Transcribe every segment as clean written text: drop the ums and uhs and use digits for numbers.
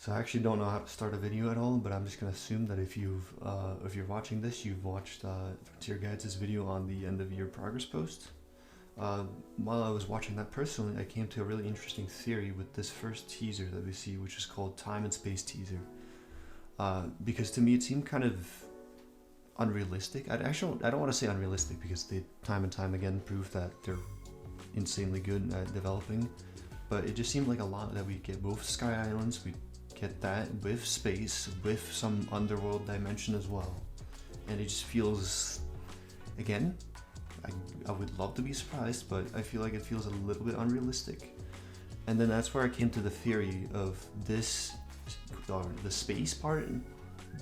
So I actually don't know how to start a video at all, but I'm just gonna assume that if you're watching this, you've watched Frontier Guides' video on the end of year progress post. While I was watching that personally, I came to a really interesting theory with this first teaser that we see, which is called Time and Space Teaser. Because to me it seemed kind of unrealistic. I don't want to say unrealistic because they time and time again prove that they're insanely good at developing, but it just seemed like a lot that we get both Sky Islands, we get that with space, with some underworld dimension as well, and it just feels, again, I would love to be surprised, but I feel like it feels a little bit unrealistic. And then that's where I came to the theory of this, or the space part,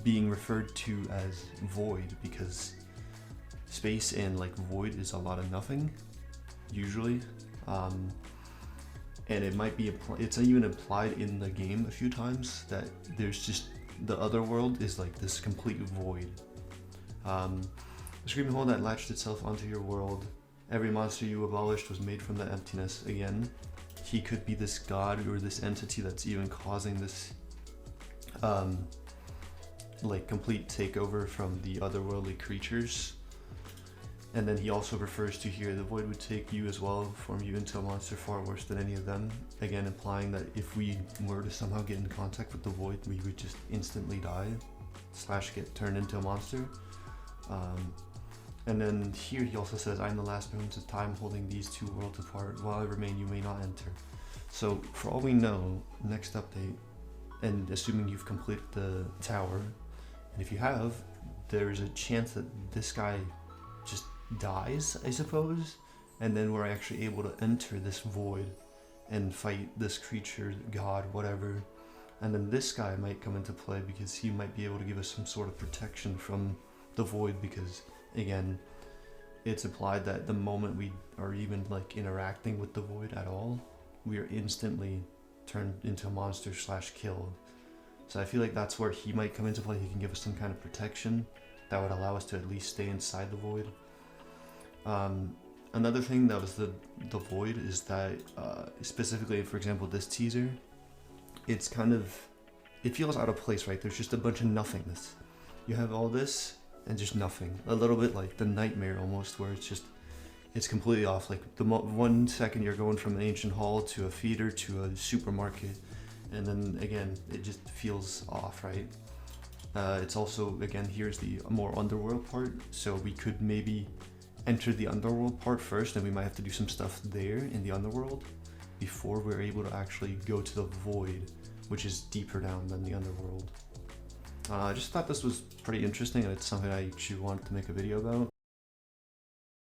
being referred to as void, because space and like void is a lot of nothing usually, and it might be it's even implied in the game a few times that there's just the other world is like this complete void. The screaming hole that latched itself onto your world, every monster you abolished was made from that emptiness. Again, he could be this god or this entity that's even causing this like complete takeover from the otherworldly creatures. And then he also refers to here, the void would take you as well, form you into a monster far worse than any of them. Again, implying that if we were to somehow get in contact with the void, we would just instantly die, / get turned into a monster. And then here he also says, I am the last moments of time holding these two worlds apart. While I remain, you may not enter. So for all we know, next update, and assuming you've completed the tower, and if you have, there's a chance that this guy just dies, I suppose, and then we're actually able to enter this void and fight this creature, god, whatever. And then this guy might come into play because he might be able to give us some sort of protection from the void, because again, it's implied that the moment we are even like interacting with the void at all, we are instantly turned into a monster / killed. So I feel like that's where he might come into play. He can give us some kind of protection that would allow us to at least stay inside the void. Another thing that was the void is that specifically, for example, this teaser, it's kind of, it feels out of place, right? There's just a bunch of nothingness. You have all this and just nothing. A little bit like the Nightmare almost, where it's completely off. Like the 1 second you're going from an ancient hall to a feeder to a supermarket, and then again it just feels off, right? It's also, again, here's the more underworld part, so we could maybe enter the underworld part first, and we might have to do some stuff there in the underworld before we're able to actually go to the void, which is deeper down than the underworld. I just thought this was pretty interesting, and it's something I actually wanted to make a video about.